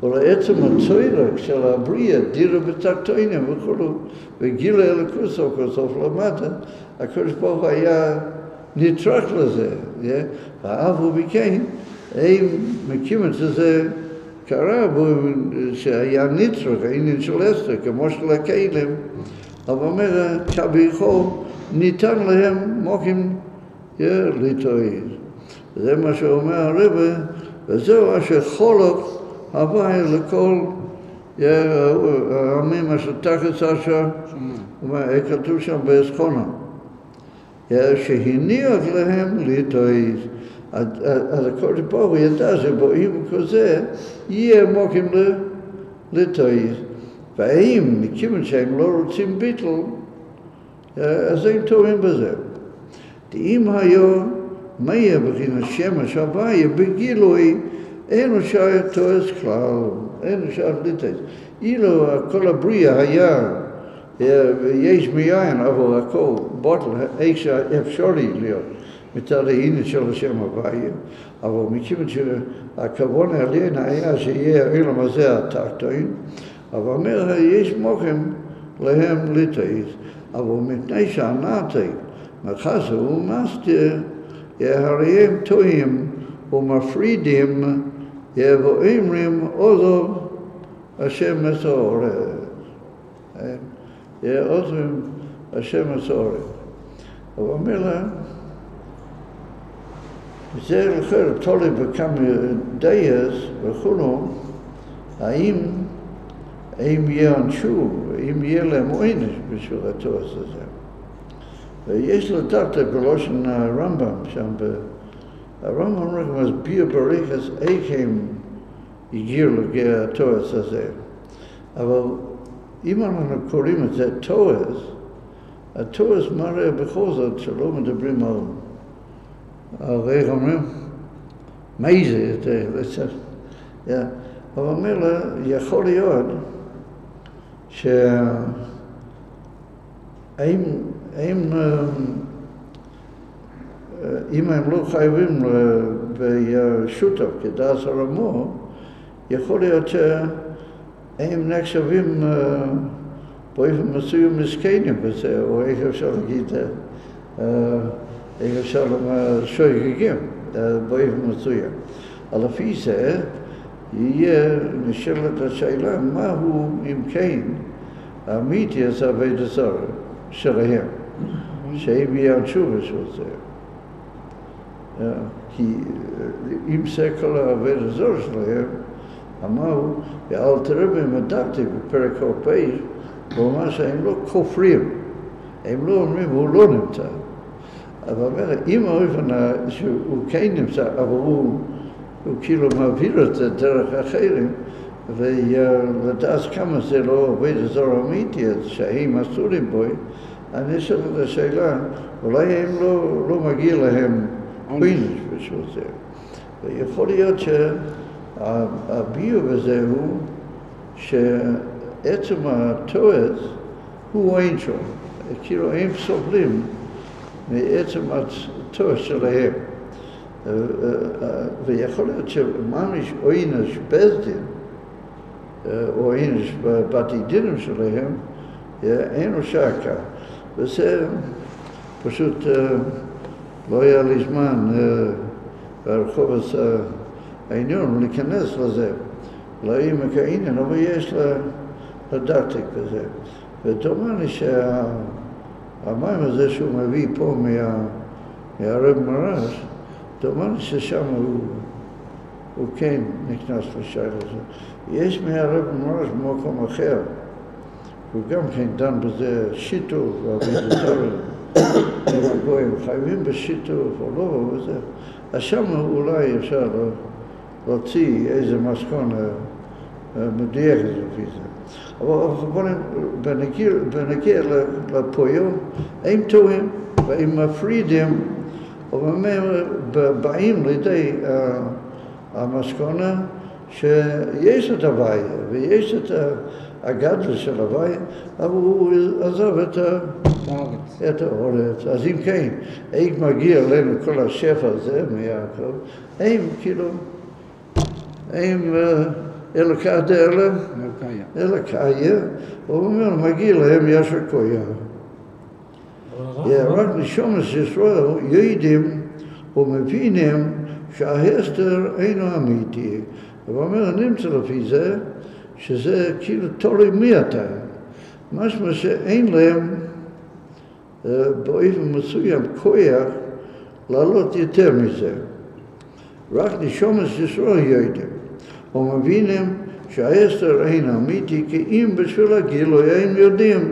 ולעצם הצוירק של הבריאה, דירה בתחתונים וכולו, וגילה אלוקוס או כוסוף למטה, הקדוש ברוך הוא היה נטרח לזה, ואף הוא מכן, הם מקים את זה קרה, שהיה נטרח, העניין של אסתר, כמו של הכלים, אבל אומר, כביכול, ניתן להם מוקים לטועים. זה מה שאומר הרבי, וזהו אשר חולק הוואי לכל העמים אשר תחת אשר, כתוב שם באסכונה, שהניח להם לטועים. אז הקדוש ברוך הוא ידע שבאים כזה, יהיה מוקים לטועים. והאם מכיוון שהם לא רוצים ביטל, אז הם טועים בזה. אם היום, מה יהיה בחינת שמש הוויה בגילוי, אין אפשר טועס כלל, אין אפשר לטעס. אילו כל הבריאה היה, יש מיין, אבל הכל בוטל, איך שאפשרי להיות, מצד העניין של השם הוויה, אבל מכיוון שהכוון העליין היה שיהיה העולם הזה התחתון, אבל אומר, יש מוקים להם לטעס, אבל מפני שהנתק, מחסה הוא מסתיר, הרי הם טועים ומפרידים, ואומרים עוזב השם מסורת. עוזב השם מסורת. אבל אומר לה, זה לכן תולי בכמה דייס וכולו, האם הם יענשו, אם יהיה להם עונש בשביל התועס הזה. ויש לדעת בלושן הרמב"ם שם, הרמב"ם רק מסביר בריכס איך הם הגיעו לתועס הזה. אבל אם אנחנו קוראים את זה תועס, התועס מראה בכל זאת שלא מדברים על איך אומרים, מה זה? אבל אומר לה, יכול להיות אם הם לא חייבים בשותף כדעת הרמו, יכול להיות שהם נחשבים באופן מסוים מסכנים בזה, או איך אפשר להגיד, איך אפשר לומר שוגגים באופן מסוים. על לפי זה יהיה נשאלת השאלה מהו אם כן האמיתי הזה עבודת זרה שלהם, שהם יענשו בשביל זה. כי אם זה כל העבודת זרה שלהם, אמרו, ואלתר רבי מדקתי בפרק ה' הוא אומר שהם לא כופרים, הם לא אומרים הוא לא נמצא. אבל אומר, אם האופן שהוא כן נמצא, אבל הוא כאילו מעביר את זה דרך אחרים, ולדעת כמה זה לא עבודת זרה אמיתי, שהם אסורים בו, אני שואל את השאלה, אולי הם לא מגיע להם עונש בשביל זה. ויכול להיות שהביוב הזה הוא שעצם התועס הוא עונשו, כאילו הם סובלים מעצם התועס שלהם. ויכול להיות שממש עונש בית-דין, או עונש בבתי דינים שלהם, אין לו שעקה. וזה פשוט לא היה לי זמן ברחוב העניין להיכנס לזה. לא יהיה מכעניין, אבל יש לדעתי כזה. ודומה לי שהמים הזה שהוא מביא פה מהרב מרש, דומה לי ששם הוא כן נכנס לשאלה הזה. יש מהרב מרש במקום אחר, הוא גם כן דן בזה שיתוף, והגויים חייבים בשיתוף או לא, וזה. אז שם אולי אפשר להוציא איזה מסקנה מדייק את זה לפי זה. אבל בנגיע לפועל, הם טועים והם מפרידים, אבל באים לידי המסקנה שיש את הוויה ויש את הגדל של הוויה, אבל הוא עזב את האורץ. אז אם כן, איך מגיע אלינו כל השפע הזה מיעקב, הם כאילו, הם אלוקה דאלה, אלוקיה, הוא אומר, מגיע להם ישר כויה. רק נשומת ישראל יודעים ומבינים שההסתר אינו אמיתי. הוא אומר, נמצא לפי זה, שזה כאילו תורי מי אתה. משמע שאין להם באופן מסוים כוח לעלות יותר מזה. רק נשומת ישראל יודעים ומבינים שההסתר אינו אמיתי, כי אם בשביל הגילוי הם יודעים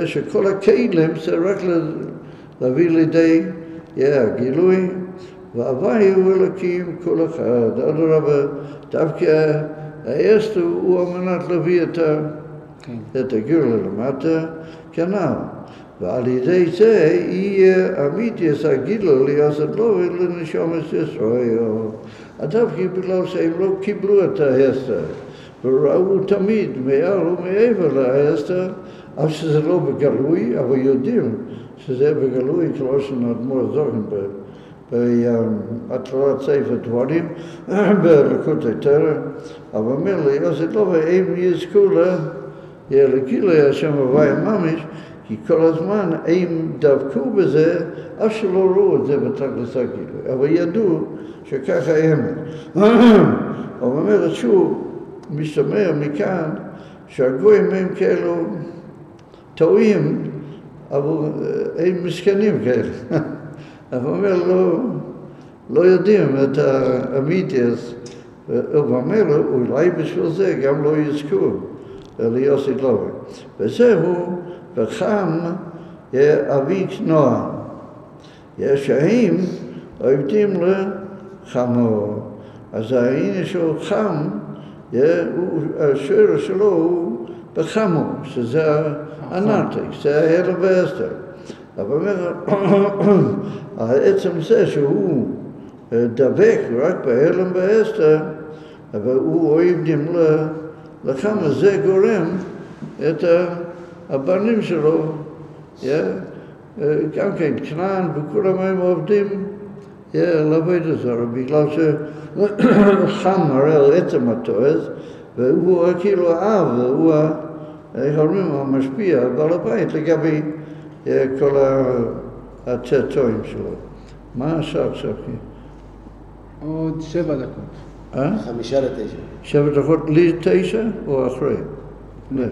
שכל הכלים זה רק להביא לידי הגילוי, והווי הוא אלוקים כל אחד. אדרבה, דווקא ההסתר הוא על מנת להביא את הגילוי למטה, כנ"ל. ועל ידי זה יהיה אמיתי את הגילוי לעשות לו ולנשומת ישראל. דווקא בגלל שהם לא קיבלו את ההסתר, וראו תמיד מעל ומעבר להסתר, אף שזה לא בגלוי, אבל יודעים שזה בגלוי, כמו שנאדמו"ר זוכן בהתחלת ספר דברים, בליקוטי תורה, אבל מילא, אז לא, והם יזכו לגילוי השם הוויה ממש, כי כל הזמן הם דבקו בזה, אף שלא ראו את זה בתכלס הגילוי, אבל ידעו שככה האמת. אבל אומרת שוב, משתמע מכאן, שהגויים הם כאלו טועים, אבל הם מסכנים כאלה. אבל אומר, לא יודעים את האמיתיאס, ובאמר, אולי בשביל זה גם לא יזכו להיות לובי. וזהו, וחם אבי נועם. שהם עובדים לחמו. אז העניין שהוא חם, השורש שלו הוא בחמו, שזה הנרתק, זה ההלם והסתר. אבל אומר, העצם זה שהוא דבק רק בהלם והסתר, אבל הוא עובדים לחמה, זה גורם את הבנים שלו, גם כן, כנען וכולם הם עובדים לעבוד זרה, בגלל שחם הרי על עצם התועז, והוא כאילו האב, הוא המשפיע, בעל הבית לגבי כל הצאצאים שלו. מה השעה עכשיו? עוד 7 דקות. 5 ל-9. 7 דקות ל-9 או אחרי? לא.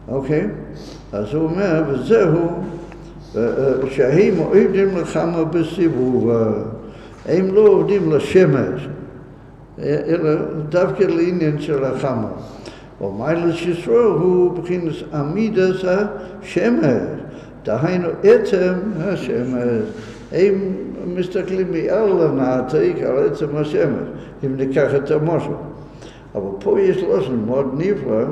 אוקיי, אז הוא אומר, וזהו, שהם עובדים לחמה בסיבוב, הם לא עובדים לשמש, אלא דווקא לעניין של החמה. ומיילס ישראל הוא בחינת עמידת השמש, דהיינו עצם השמש. הם מסתכלים מעל הנעתיק על עצם השמש, אם ניקח את המשהו. אבל פה יש לושן מאוד נפלא,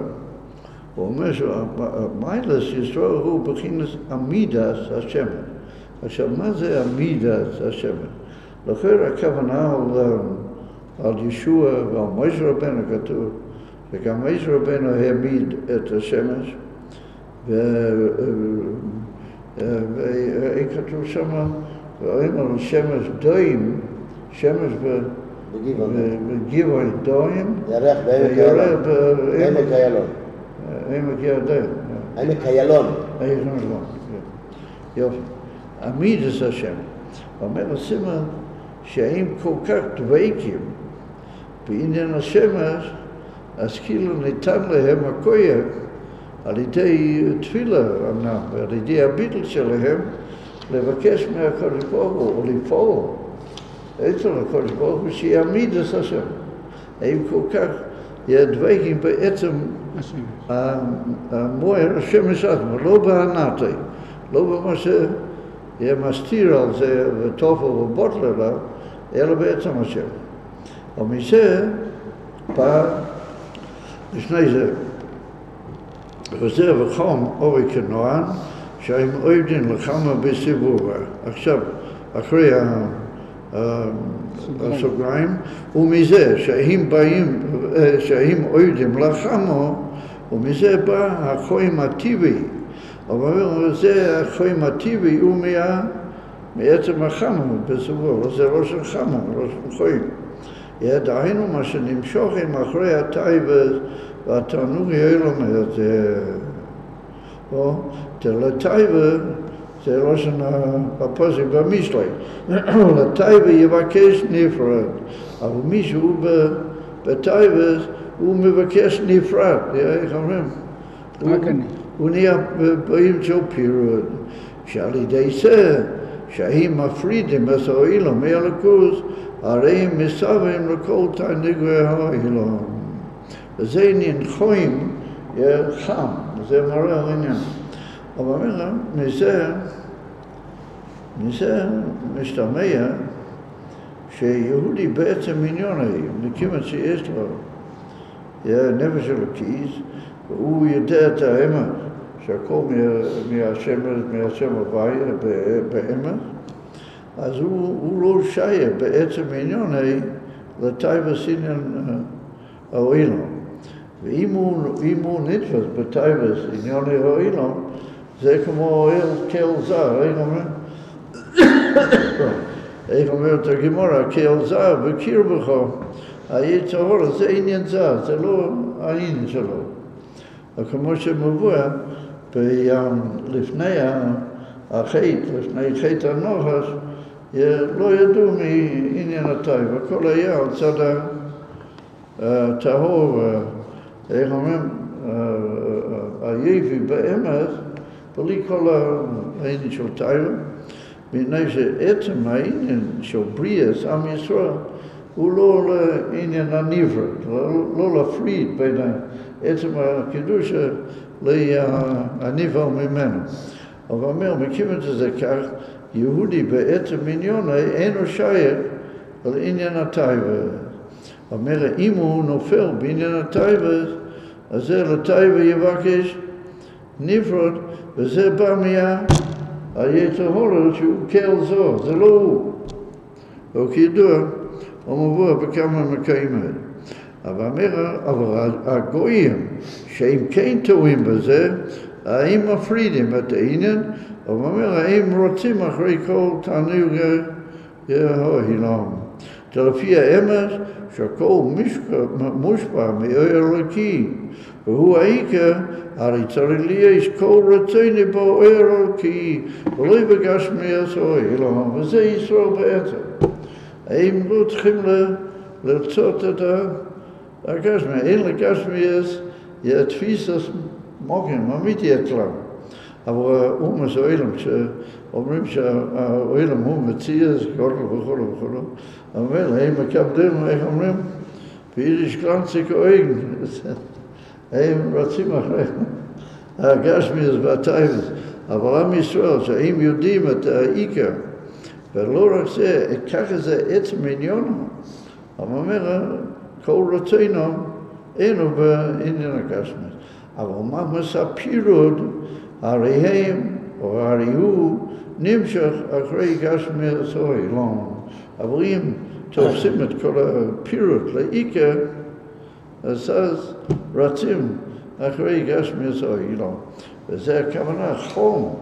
הוא אומר שמיילס ישראל הוא בחינת עמידת השמש. עכשיו, מה זה עמידת השמש? לכן הכוונה על ישוע ועל משה רבנו כתוב, וגם משה רבנו העמיד את השמש, וכתוב שם, ורואים על שמש דויים, שמש בגבעון דויים, ירח בעמק איילון. עמק ירדן. עמק איילון. יופי. עמיד את השם. אומר הסימן שהם כל כך דבקים בעניין השמש, אז כאילו ניתן להם הכוח על ידי תפילה, על ידי הביטל שלהם, לבקש מהקדוש ברוך הוא, או לפעול אצל הקדוש ברוך הוא שיעמיד את השם. הם כל כך דבקים בעצם המוער השמש עצמו, לא בהנאתי, לא במה שמסתיר על זה וטופל ובוטל עליו, אלא בעצם השם. ומזה בא לפני זה, וזה וחום אורי כנוען, שהם עובדים לכמה בסיבובה. עכשיו, אחרי הסוגריים, ומזה שהם עובדים לחמו, ומזה בא החיים הטבעי. אבל זה החיים הטבעי הוא מעצם החמו בסיבובה, זה לא של חמו, לא של חיים. דהיינו מה שנמשוך אחרי הטייבס והתענוג האלום הזה. לטייבה זה לא שנה בפוסק במשלי. לטייבה יבקש נפרד, אבל מישהו בטייבס הוא מבקש נפרד. איך אומרים? הוא נהיה באים של פירוד. שעל ידי זה שהם מפרידים את האילום מהליכוז, הרי הם מסבים לכל תענוגי האילום. וזה עניין חיים חם, זה מראה על עניין. אבל מזה משתמע שיהודי בעצם עניוני, מכיוון שיש לו נפש אלוקית, והוא יודע את האמת, שהכל מהשם הוויה באמת, אז הוא לא שייך בעצם עניוני לטייבס עניין האילום. ואם הוא נתפס בטייבס עניוני האילום, זה כמו כל זר, איך אומרת הגמרא, כל זר בקרבך, היצר הרע, זה עניין זר, זה לא העניין שלו. כמו שמבואר, לפני החטא, לפני חטא הנוחש, לא ידעו מעניין הטייבה, הכל היה על צד הטהור, איך אומרים, היפי באמת, בלי כל העניין של טייבה, מפני שעצם העניין של בריאס עם ישראל, הוא לא לעניין הנפרד, לא להפריד בין עצם הקידוש הנפרד ממנו. אבל אומר, מכיוון שזה כך, יהודי בעצם עניוני אינו שייך על עניין הטייבה. אומר, אם הוא נופל בעניין הטייבה, אז זה לטייבה יבקש נפרד, וזה בא היצר הרע שהוא כל זו, זה לא הוא. וכידוע, הוא מבוא בכמה מקיים האלה. אבל הגויים, שהם כן טועים בזה, האם מפרידים את העניין, אבל אומר, האם רוצים אחרי כל תענוג ההילום. לפי האמת, שהכל מושפע מאור אלוקי, והוא העיקר, הרי צריך להיות כל רצוני בו אור אלוקי, ולא בגשמיאס ההילום, וזה ישראל בעצם. האם לא צריכים לרצות את הגשמי? אין לגשמיאס, תפיסת מוגן, אמיתי אצלם. אבל אומס האילם, שאומרים שהאילם הוא מציאס, כל וכו'. אבל הם מקבלים, איך אומרים? ביידיש גלנציק אויגן. הם רצים אחרי הגשמיאס והטייבס. אבל עם ישראל, שהם יודעים את העיקר, ולא רק זה, ככה זה עצם עניונו. אבל אומר, כל רצונו אינו בעניין הגשמיאס. אבל מה מספירות, הרי הם, או הרי הוא, נמשך אחרי גשמיאס ההילום. אבל אם תופסים את כל הפירוט לעיקר, אז רצים אחרי גשמיאס ההילום. וזה הכוונה חום.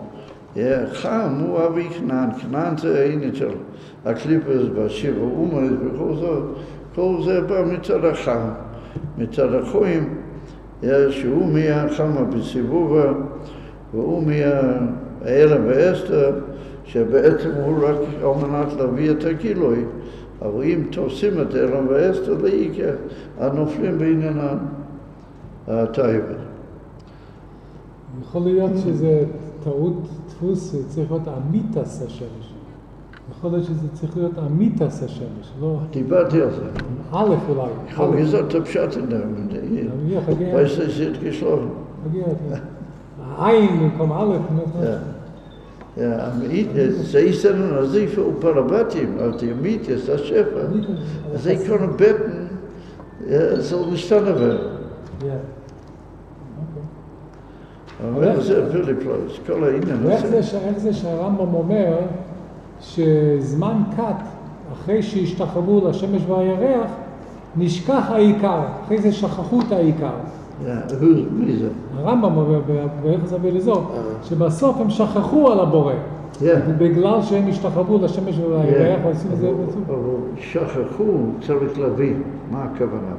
חם הוא אבי כנען, כנען זה העניין של הקליפס והשיבה אומרית וכל זאת, כל זה בא מצד החם, מצד החויים, שהוא מהחמה בסיבובה, והוא מהאלם ואסתר, שבעצם הוא רק על מנת להביא את הגילוי, אבל אם תופסים את האלם ואסתר לעיקר, הנופלים בעניין הטייבה. יכול להיות שזה טעות דפוס, צריך להיות אמיתס השמש. יכול להיות שזה צריך להיות אמיתס השמש, לא... דיברתי על זה. א' אולי. יכול להיות את הפשט אדם. weiß es nicht geschlafen. העין במקום א'. זה יסתנו על זה יפעו פרבטים, על תימית, יש השפע. אז זה יקרנו בטן, זה לא משתנה. אבל זה פיליפלוס, כל העניין הזה. איך זה שהרמב"ם אומר שזמן קט, אחרי שהשתחוו לשמש והירח, נשכח העיקר, אחרי זה שכחו את העיקר. מי זה? הרמב"ם אומר ביחס אביליזור, שבסוף הם שכחו על הבורא. בגלל שהם השתחוו לשמש והירח, ועושים את זה בצורה. אבל שכחו, צריך להבין מה הכוונה.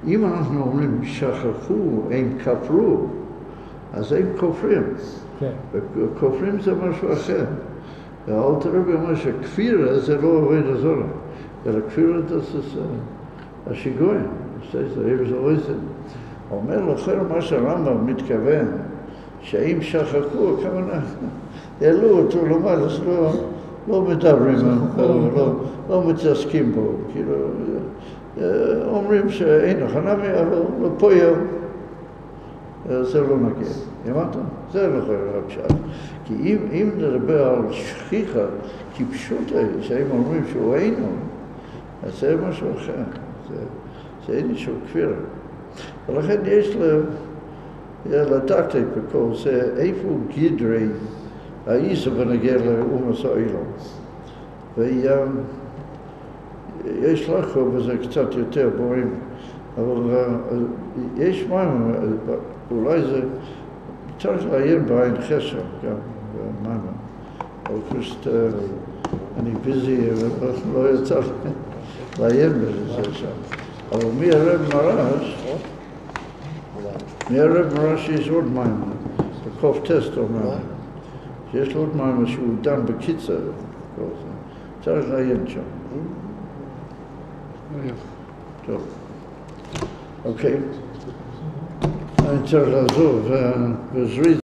אם אנחנו אומרים שכחו, הם כפרו, אז הם כופרים. וכופרים זה משהו אחר. האלטר רבי אומר שכפירה זה לא עובד הזורה, אלא כפירה זה השיגועים. זה לא זה. אומר לכם מה שהרמב"ם מתכוון, שאם שכחו, הכוונה, העלו אותו למעלה, אז לא מדברים, לא מתעסקים בו, כאילו, אומרים שאין הכנמי, אבל לא פועל, זה לא נגיע. הבנת? זה לא יכול להיות פשט. כי אם נדבר על שכיחה, כפשוט שהם אומרים שהוא אינו, אז זה משהו אחר. זה אין איזשהו כפירה. ולכן יש לדעת בכל זה איפה גדרי האיסו בנגיע לאומס האילון. ויש לחו בזה קצת יותר בורים, אבל יש מים, אולי זה צריך לעיין בעין חסר גם במים. אבל פשוט אני ביזי ולא יצא לעיין בזה שם. אבל מהרב מרש יש עוד מים, בקוף טסט אומר, שיש לו עוד מים שהוא דן בקיצר, צריך לעיין שם. טוב, אוקיי. אני צריך לעזוב, וזריז